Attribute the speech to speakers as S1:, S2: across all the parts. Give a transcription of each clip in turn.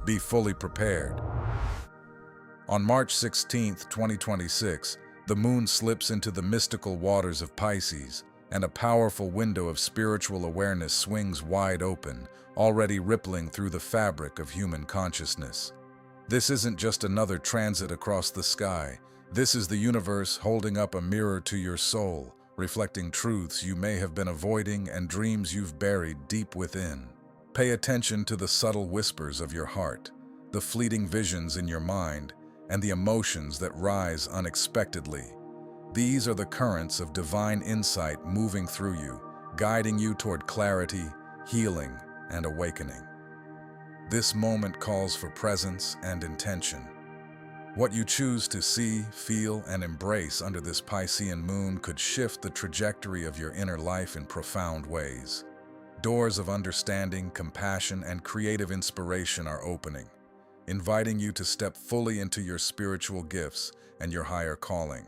S1: Be fully prepared. On March 16, 2026, the moon slips into the mystical waters of Pisces, and a powerful window of spiritual awareness swings wide open, already rippling through the fabric of human consciousness. This isn't just another transit across the sky. This is the universe holding up a mirror to your soul, reflecting truths you may have been avoiding and dreams you've buried deep within. Pay attention to the subtle whispers of your heart, the fleeting visions in your mind, and the emotions that rise unexpectedly. These are the currents of divine insight moving through you, guiding you toward clarity, healing, and awakening. This moment calls for presence and intention. What you choose to see, feel, and embrace under this Piscean moon could shift the trajectory of your inner life in profound ways. Doors of understanding, compassion, and creative inspiration are opening, inviting you to step fully into your spiritual gifts and your higher calling.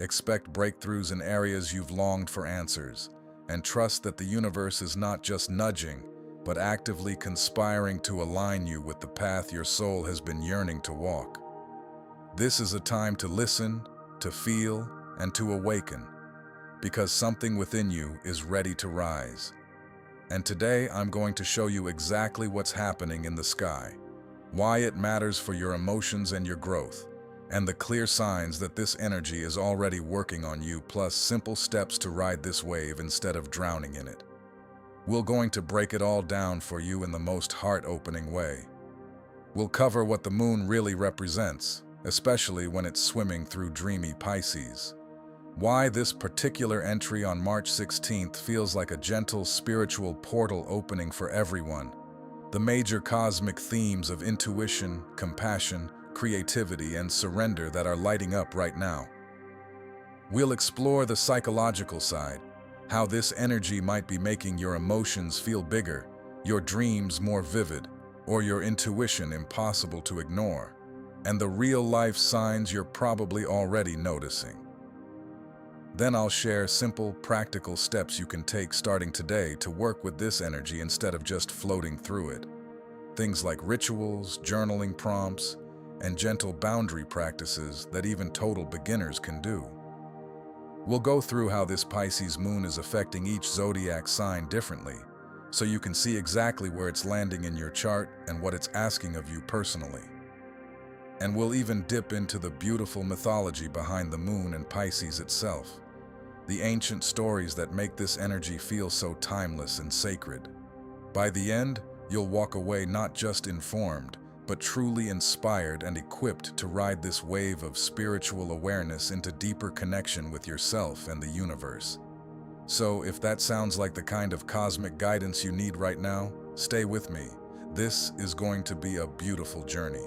S1: Expect breakthroughs in areas you've longed for answers, and trust that the universe is not just nudging, but actively conspiring to align you with the path your soul has been yearning to walk. This is a time to listen, to feel, and to awaken, because something within you is ready to rise. And today I'm going to show you exactly what's happening in the sky, why it matters for your emotions and your growth, and the clear signs that this energy is already working on you, plus simple steps to ride this wave instead of drowning in it. We're going to break it all down for you in the most heart-opening way. We'll cover what the moon really represents, especially when it's swimming through dreamy Pisces. Why this particular entry on March 16th feels like a gentle spiritual portal opening for everyone. The major cosmic themes of intuition, compassion, creativity, and surrender that are lighting up right now. We'll explore the psychological side, how this energy might be making your emotions feel bigger, your dreams more vivid, or your intuition impossible to ignore, and the real-life signs you're probably already noticing. Then I'll share simple, practical steps you can take starting today to work with this energy instead of just floating through it. Things like rituals, journaling prompts, and gentle boundary practices that even total beginners can do. We'll go through how this Pisces moon is affecting each zodiac sign differently, so you can see exactly where it's landing in your chart and what it's asking of you personally. And we'll even dip into the beautiful mythology behind the moon and Pisces itself, the ancient stories that make this energy feel so timeless and sacred. By the end, you'll walk away not just informed, but truly inspired and equipped to ride this wave of spiritual awareness into deeper connection with yourself and the universe. So, if that sounds like the kind of cosmic guidance you need right now, stay with me. This is going to be a beautiful journey.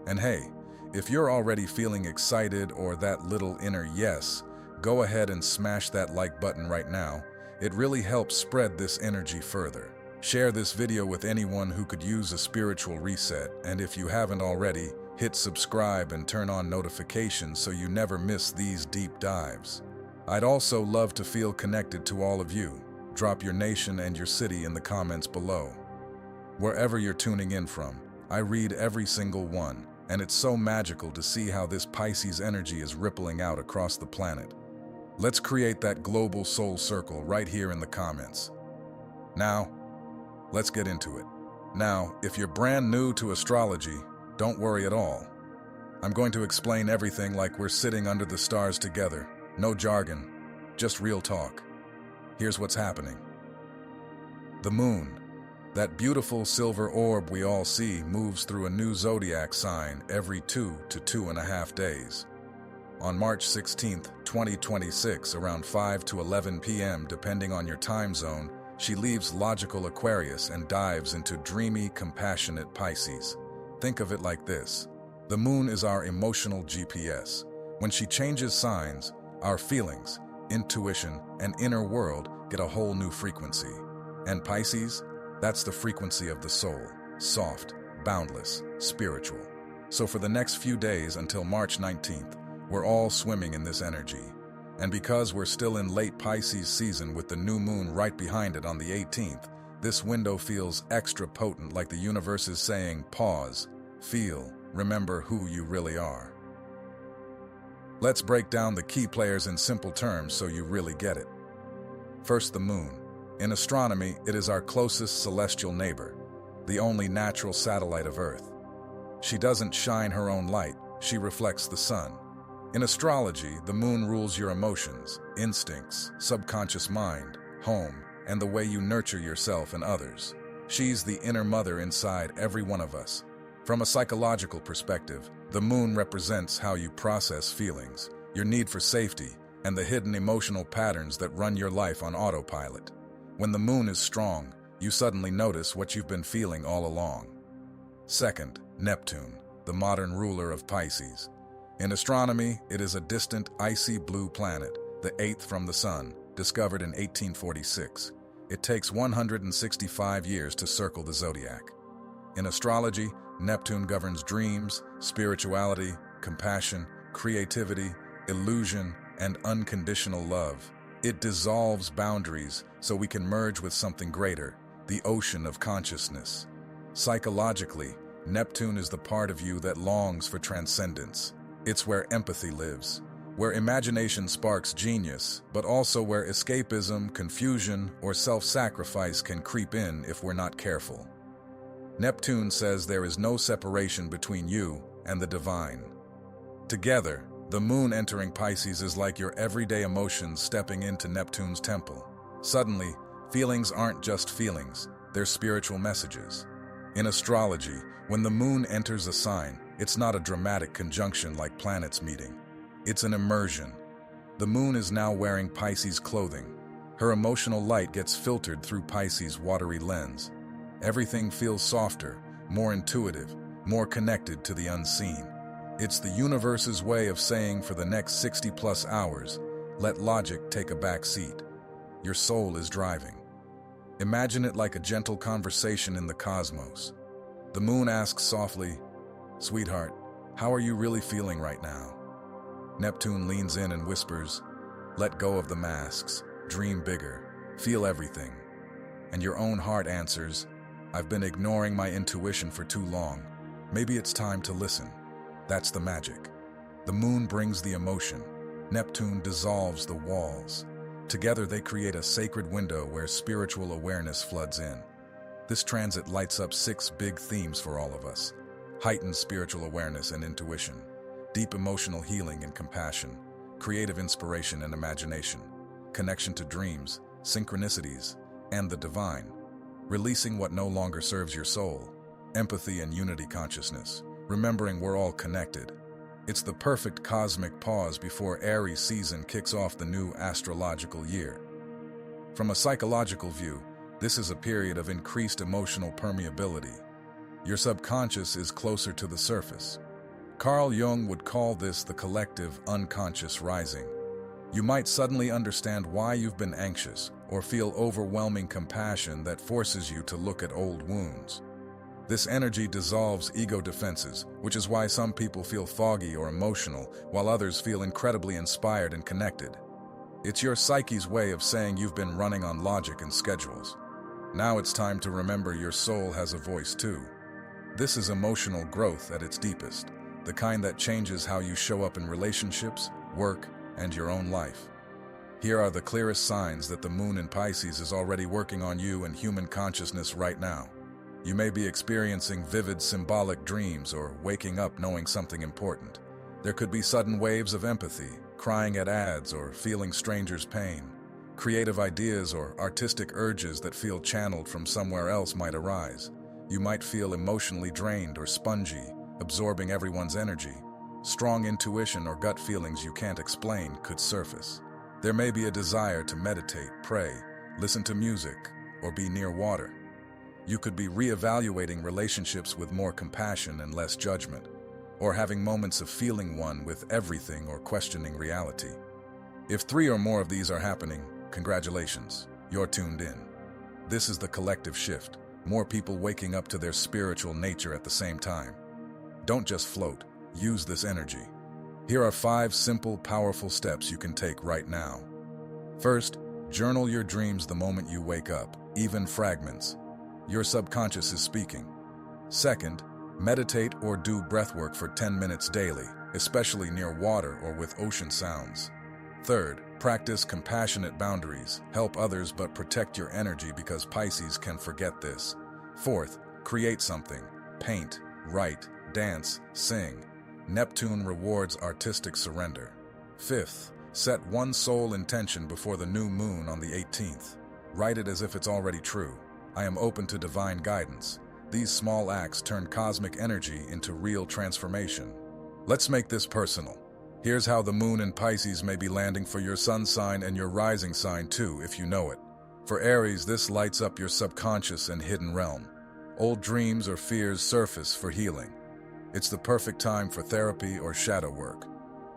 S1: And hey, if you're already feeling excited or that little inner yes, go ahead and smash that like button right now. It really helps spread this energy further. Share this video with anyone who could use a spiritual reset, and if you haven't already, hit subscribe and turn on notifications so you never miss these deep dives. I'd also love to feel connected to all of you. Drop your nation and your city in the comments below. Wherever you're tuning in from, I read every single one, and it's so magical to see how this Pisces energy is rippling out across the planet. Let's create that global soul circle right here in the comments. Now, let's get into it. Now, if you're brand new to astrology, don't worry at all. I'm going to explain everything like we're sitting under the stars together. No jargon, just real talk. Here's what's happening. The moon, that beautiful silver orb we all see, moves through a new zodiac sign every 2 to 2.5 days. On March 16th, 2026, around 5 to 11 p.m., depending on your time zone, she leaves logical Aquarius and dives into dreamy, compassionate Pisces. Think of it like this. The moon is our emotional GPS. When she changes signs, our feelings, intuition, and inner world get a whole new frequency. And Pisces? That's the frequency of the soul. Soft, boundless, spiritual. So for the next few days until March 19th, we're all swimming in this energy. And because we're still in late Pisces season with the new moon right behind it on the 18th, This window feels extra potent, like the universe is saying, pause, feel, remember who you really are. Let's break down the key players in simple terms so you really get it. First, the moon. In astronomy, it is our closest celestial neighbor, the only natural satellite of Earth. She doesn't shine her own light, she reflects the sun. In astrology, the moon rules your emotions, instincts, subconscious mind, home, and the way you nurture yourself and others. She's the inner mother inside every one of us. From a psychological perspective, the moon represents how you process feelings, your need for safety, and the hidden emotional patterns that run your life on autopilot. When the moon is strong, you suddenly notice what you've been feeling all along. Second, Neptune, the modern ruler of Pisces. In astronomy, it is a distant, icy blue planet, the eighth from the sun, discovered in 1846. It takes 165 years to circle the zodiac. In astrology, Neptune governs dreams, spirituality, compassion, creativity, illusion, and unconditional love. It dissolves boundaries so we can merge with something greater, the ocean of consciousness. Psychologically, Neptune is the part of you that longs for transcendence. It's where empathy lives, where imagination sparks genius, but also where escapism, confusion, or self-sacrifice can creep in if we're not careful. Neptune says there is no separation between you and the divine. Together, the moon entering Pisces is like your everyday emotions stepping into Neptune's temple. Suddenly, feelings aren't just feelings, they're spiritual messages. In astrology, when the moon enters a sign, it's not a dramatic conjunction like planets meeting. It's an immersion. The moon is now wearing Pisces clothing. Her emotional light gets filtered through Pisces' watery lens. Everything feels softer, more intuitive, more connected to the unseen. It's the universe's way of saying, for the next 60+ hours, let logic take a back seat. Your soul is driving. Imagine it like a gentle conversation in the cosmos. The moon asks softly, "Sweetheart, how are you really feeling right now?" Neptune leans in and whispers, "Let go of the masks, dream bigger, feel everything." And your own heart answers, "I've been ignoring my intuition for too long. Maybe it's time to listen." That's the magic. The moon brings the emotion. Neptune dissolves the walls. Together they create a sacred window where spiritual awareness floods in. This transit lights up 6 big themes for all of us: heightened spiritual awareness and intuition, deep emotional healing and compassion, creative inspiration and imagination, connection to dreams, synchronicities, and the divine, releasing what no longer serves your soul, empathy and unity consciousness, remembering we're all connected. It's the perfect cosmic pause before Aries season kicks off the new astrological year. From a psychological view, this is a period of increased emotional permeability. Your subconscious is closer to the surface. Carl Jung would call this the collective unconscious rising. You might suddenly understand why you've been anxious, or feel overwhelming compassion that forces you to look at old wounds. This energy dissolves ego defenses, which is why some people feel foggy or emotional, while others feel incredibly inspired and connected. It's your psyche's way of saying you've been running on logic and schedules. Now it's time to remember your soul has a voice too. This is emotional growth at its deepest, the kind that changes how you show up in relationships, work, and your own life. Here are the clearest signs that the moon in Pisces is already working on you and human consciousness right now. You may be experiencing vivid symbolic dreams or waking up knowing something important. There could be sudden waves of empathy, crying at ads or feeling strangers' pain. Creative ideas or artistic urges that feel channeled from somewhere else might arise. You might feel emotionally drained or spongy, absorbing everyone's energy. Strong intuition or gut feelings you can't explain could surface. There may be a desire to meditate, pray, listen to music, or be near water. You could be reevaluating relationships with more compassion and less judgment, or having moments of feeling one with everything or questioning reality. If 3 or more of these are happening, congratulations, you're tuned in. This is the collective shift, more people waking up to their spiritual nature at the same time. Don't just float, use this energy. Here are 5 simple, powerful steps you can take right now. First, Journal your dreams the moment you wake up, even fragments. Your subconscious is speaking. Second, meditate or do breathwork for 10 minutes daily, especially near water or with ocean sounds. Third, practice compassionate boundaries. Help others but protect your energy because Pisces can forget this. Fourth, create something. Paint, write, dance, sing. Neptune rewards artistic surrender. Fifth, set one sole intention before the new moon on the 18th. Write it as if it's already true. I am open to divine guidance. These small acts turn cosmic energy into real transformation. Let's make this personal. Here's how the moon in Pisces may be landing for your sun sign and your rising sign too, if you know it. For Aries, this lights up your subconscious and hidden realm. Old dreams or fears surface for healing. It's the perfect time for therapy or shadow work.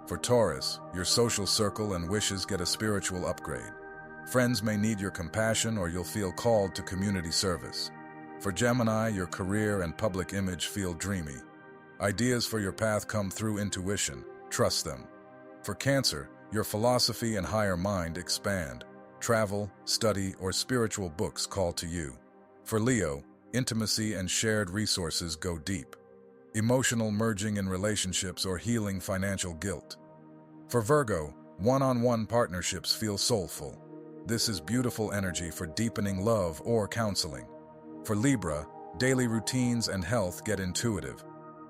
S1: For Taurus, your social circle and wishes get a spiritual upgrade. Friends may need your compassion or you'll feel called to community service. For Gemini, your career and public image feel dreamy. Ideas for your path come through intuition. Trust them. For Cancer, your philosophy and higher mind expand. Travel, study, or spiritual books call to you. For Leo, intimacy and shared resources go deep. Emotional merging in relationships or healing financial guilt. For Virgo, one-on-one partnerships feel soulful. This is beautiful energy for deepening love or counseling. For Libra, daily routines and health get intuitive.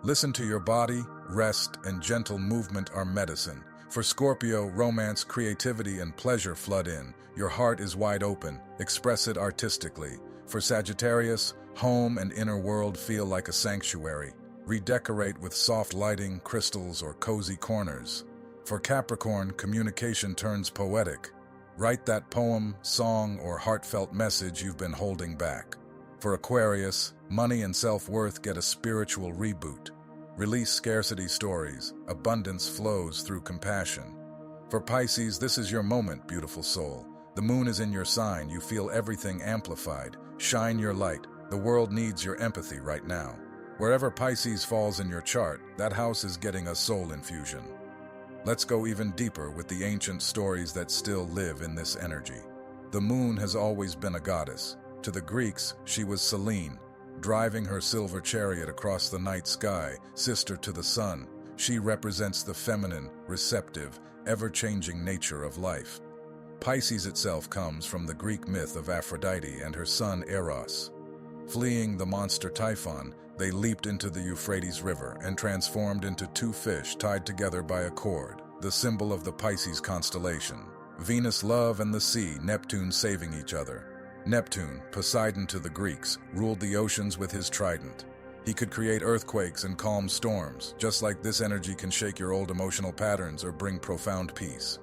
S1: Listen to your body, rest, and gentle movement are medicine. For Scorpio, romance, creativity, and pleasure flood in. Your heart is wide open. Express it artistically. For Sagittarius, home and inner world feel like a sanctuary. Redecorate with soft lighting, crystals, or cozy corners. For Capricorn, communication turns poetic. Write that poem, song, or heartfelt message you've been holding back. For Aquarius, money and self-worth get a spiritual reboot. Release scarcity stories. Abundance flows through compassion. For Pisces, this is your moment, beautiful soul. The moon is in your sign. You feel everything amplified. Shine your light. The world needs your empathy right now. Wherever Pisces falls in your chart, that house is getting a soul infusion. Let's go even deeper with the ancient stories that still live in this energy. The moon has always been a goddess. To the Greeks, she was Selene, driving her silver chariot across the night sky, sister to the sun. She represents the feminine, receptive, ever-changing nature of life. Pisces itself comes from the Greek myth of Aphrodite and her son Eros. Fleeing the monster Typhon, they leaped into the Euphrates River and transformed into two fish tied together by a cord, the symbol of the Pisces constellation. Venus love and the sea, Neptune saving each other. Neptune, Poseidon to the Greeks, ruled the oceans with his trident. He could create earthquakes and calm storms, just like this energy can shake your old emotional patterns or bring profound peace.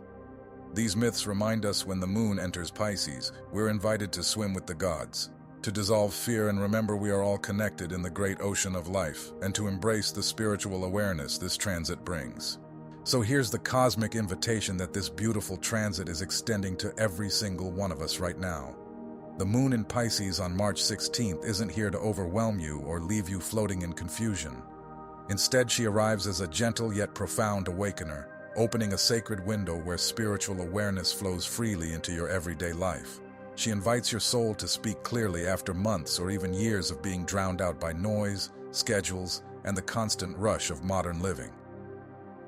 S1: These myths remind us when the moon enters Pisces, we're invited to swim with the gods, to dissolve fear and remember we are all connected in the great ocean of life, and to embrace the spiritual awareness this transit brings. So here's the cosmic invitation that this beautiful transit is extending to every single one of us right now. The moon in Pisces on March 16th isn't here to overwhelm you or leave you floating in confusion. Instead, she arrives as a gentle yet profound awakener, opening a sacred window where spiritual awareness flows freely into your everyday life. She invites your soul to speak clearly after months or even years of being drowned out by noise, schedules, and the constant rush of modern living.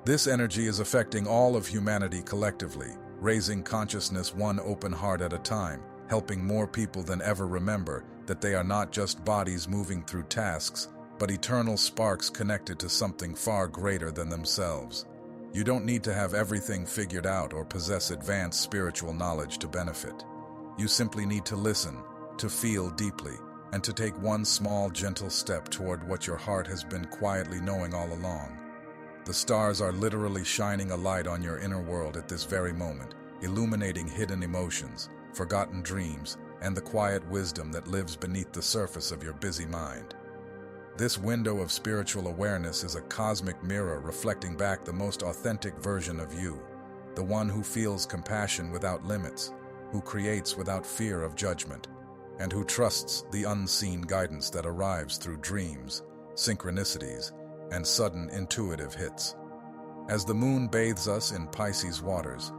S1: This energy is affecting all of humanity collectively, raising consciousness one open heart at a time, helping more people than ever remember that they are not just bodies moving through tasks, but eternal sparks connected to something far greater than themselves. You don't need to have everything figured out or possess advanced spiritual knowledge to benefit. You simply need to listen, to feel deeply, and to take one small, gentle step toward what your heart has been quietly knowing all along. The stars are literally shining a light on your inner world at this very moment, illuminating hidden emotions, forgotten dreams, and the quiet wisdom that lives beneath the surface of your busy mind. This window of spiritual awareness is a cosmic mirror reflecting back the most authentic version of you, the one who feels compassion without limits, who creates without fear of judgment, and who trusts the unseen guidance that arrives through dreams, synchronicities, and sudden intuitive hits. As the moon bathes us in Pisces waters,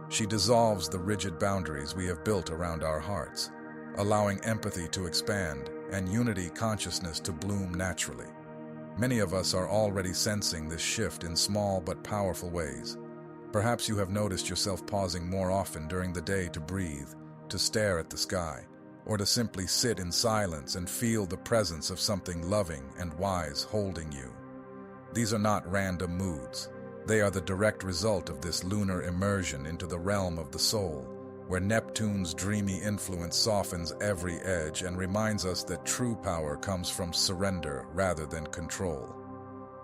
S1: She dissolves the rigid boundaries we have built around our hearts, allowing empathy to expand and unity consciousness to bloom naturally. Many of us are already sensing this shift in small but powerful ways. Perhaps you have noticed yourself pausing more often during the day to breathe, to stare at the sky, or to simply sit in silence and feel the presence of something loving and wise holding you. These are not random moods. They are the direct result of this lunar immersion into the realm of the soul, where Neptune's dreamy influence softens every edge and reminds us that true power comes from surrender rather than control.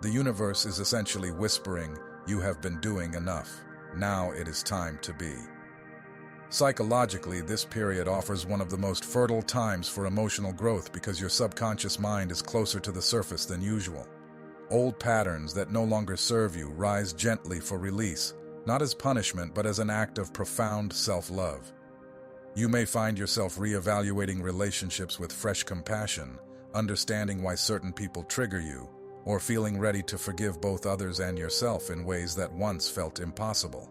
S1: The universe is essentially whispering, "You have been doing enough. Now it is time to be." Psychologically, this period offers one of the most fertile times for emotional growth because your subconscious mind is closer to the surface than usual. Old patterns that no longer serve you rise gently for release, not as punishment but as an act of profound self-love. You may find yourself reevaluating relationships with fresh compassion, understanding why certain people trigger you, or feeling ready to forgive both others and yourself in ways that once felt impossible.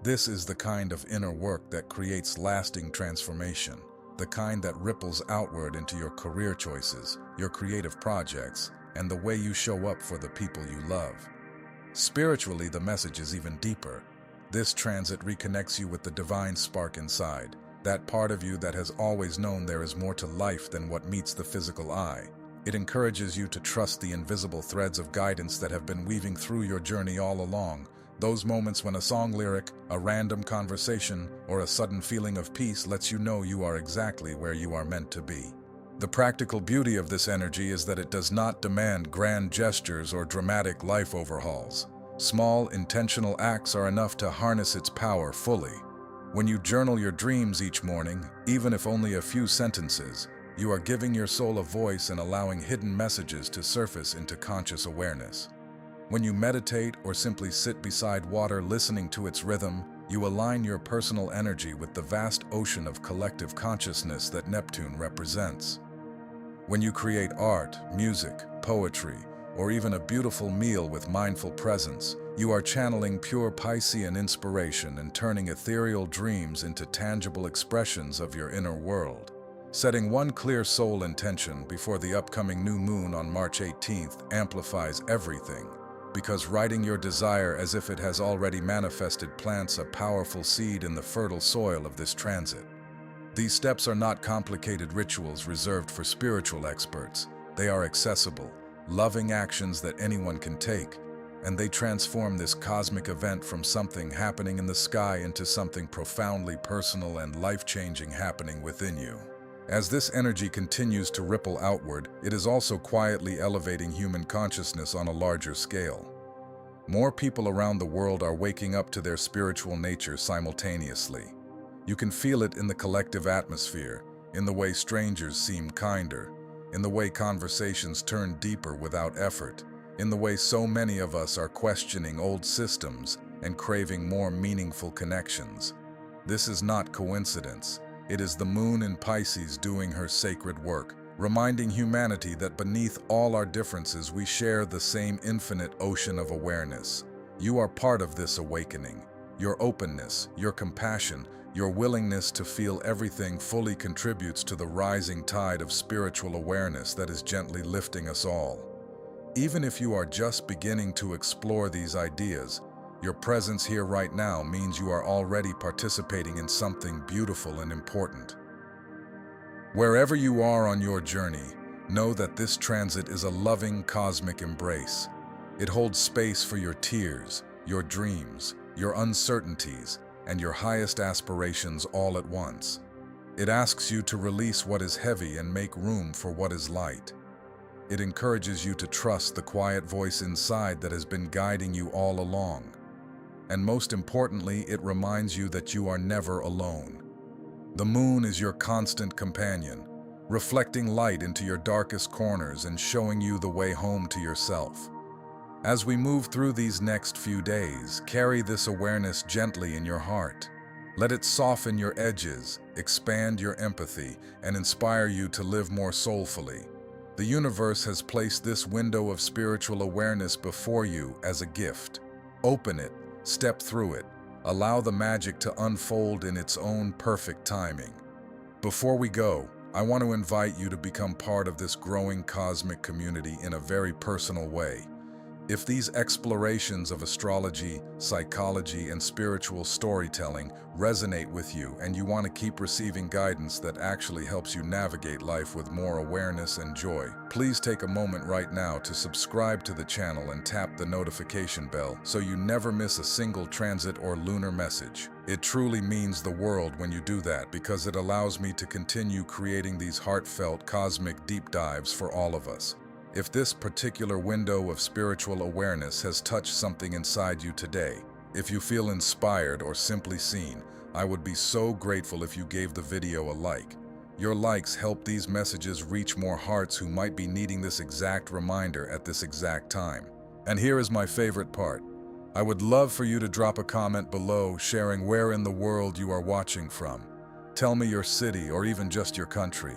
S1: This is the kind of inner work that creates lasting transformation, the kind that ripples outward into your career choices, your creative projects, and the way you show up for the people you love. Spiritually, the message is even deeper. This transit reconnects you with the divine spark inside, that part of you that has always known there is more to life than what meets the physical eye. It encourages you to trust the invisible threads of guidance that have been weaving through your journey all along, those moments when a song lyric, a random conversation, or a sudden feeling of peace lets you know you are exactly where you are meant to be. The practical beauty of this energy is that it does not demand grand gestures or dramatic life overhauls. Small, intentional acts are enough to harness its power fully. When you journal your dreams each morning, even if only a few sentences, you are giving your soul a voice and allowing hidden messages to surface into conscious awareness. When you meditate or simply sit beside water listening to its rhythm, you align your personal energy with the vast ocean of collective consciousness that Neptune represents. When you create art, music, poetry, or even a beautiful meal with mindful presence, you are channeling pure Piscean inspiration and turning ethereal dreams into tangible expressions of your inner world. Setting one clear soul intention before the upcoming new moon on March 18th amplifies everything, because writing your desire as if it has already manifested plants a powerful seed in the fertile soil of this transit. These steps are not complicated rituals reserved for spiritual experts. They are accessible, loving actions that anyone can take, and they transform this cosmic event from something happening in the sky into something profoundly personal and life-changing happening within you. As this energy continues to ripple outward, it is also quietly elevating human consciousness on a larger scale. More people around the world are waking up to their spiritual nature simultaneously. You can feel it in the collective atmosphere, in the way strangers seem kinder, in the way conversations turn deeper without effort, in the way so many of us are questioning old systems and craving more meaningful connections. This is not coincidence. It is the moon in Pisces doing her sacred work, reminding humanity that beneath all our differences we share the same infinite ocean of awareness. You are part of this awakening. Your openness, your compassion, your willingness to feel everything fully contributes to the rising tide of spiritual awareness that is gently lifting us all. Even if you are just beginning to explore these ideas, your presence here right now means you are already participating in something beautiful and important. Wherever you are on your journey, know that this transit is a loving cosmic embrace. It holds space for your tears, your dreams, your uncertainties, and your highest aspirations all at once. It asks you to release what is heavy and make room for what is light. It encourages you to trust the quiet voice inside that has been guiding you all along. And most importantly, it reminds you that you are never alone. The moon is your constant companion, reflecting light into your darkest corners and showing you the way home to yourself. As we move through these next few days, carry this awareness gently in your heart. Let it soften your edges, expand your empathy, and inspire you to live more soulfully. The universe has placed this window of spiritual awareness before you as a gift. Open it, step through it, Allow the magic to unfold in its own perfect timing. Before we go, I want to invite you to become part of this growing cosmic community in a very personal way. If these explorations of astrology, psychology, and spiritual storytelling resonate with you and you want to keep receiving guidance that actually helps you navigate life with more awareness and joy, please take a moment right now to subscribe to the channel and tap the notification bell so you never miss a single transit or lunar message. It truly means the world when you do that because it allows me to continue creating these heartfelt cosmic deep dives for all of us. If this particular window of spiritual awareness has touched something inside you today, if you feel inspired or simply seen, I would be so grateful if you gave the video a like. Your likes help these messages reach more hearts who might be needing this exact reminder at this exact time. And here is my favorite part. I would love for you to drop a comment below sharing where in the world you are watching from. Tell me your city or even just your country.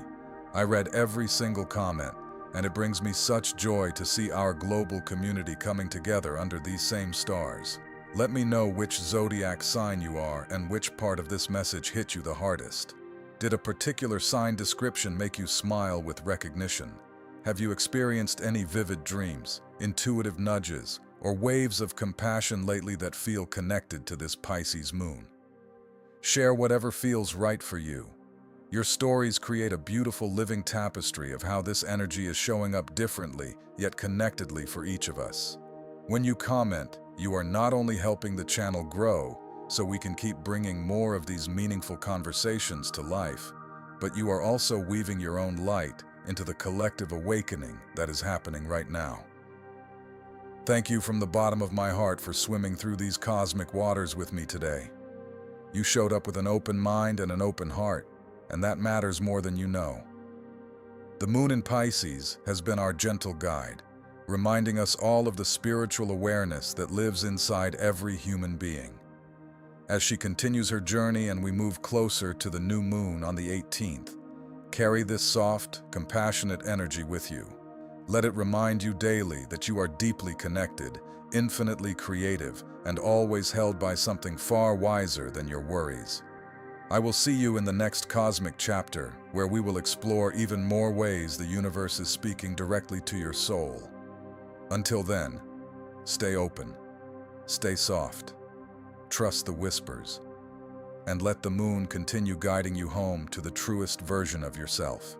S1: I read every single comment, and it brings me such joy to see our global community coming together under these same stars. Let me know which zodiac sign you are and which part of this message hit you the hardest. Did a particular sign description make you smile with recognition? Have you experienced any vivid dreams, intuitive nudges, or waves of compassion lately that feel connected to this Pisces moon? Share whatever feels right for you. Your stories create a beautiful living tapestry of how this energy is showing up differently, yet connectedly for each of us. When you comment, you are not only helping the channel grow, so we can keep bringing more of these meaningful conversations to life, but you are also weaving your own light into the collective awakening that is happening right now. Thank you from the bottom of my heart for swimming through these cosmic waters with me today. You showed up with an open mind and an open heart, and that matters more than you know. The moon in Pisces has been our gentle guide, reminding us all of the spiritual awareness that lives inside every human being. As she continues her journey and we move closer to the new moon on the 18th, carry this soft, compassionate energy with you. Let it remind you daily that you are deeply connected, infinitely creative, and always held by something far wiser than your worries. I will see you in the next cosmic chapter, where we will explore even more ways the universe is speaking directly to your soul. Until then, stay open, stay soft, trust the whispers, and let the moon continue guiding you home to the truest version of yourself.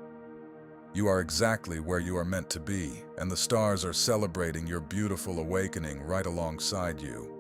S1: You are exactly where you are meant to be, and the stars are celebrating your beautiful awakening right alongside you.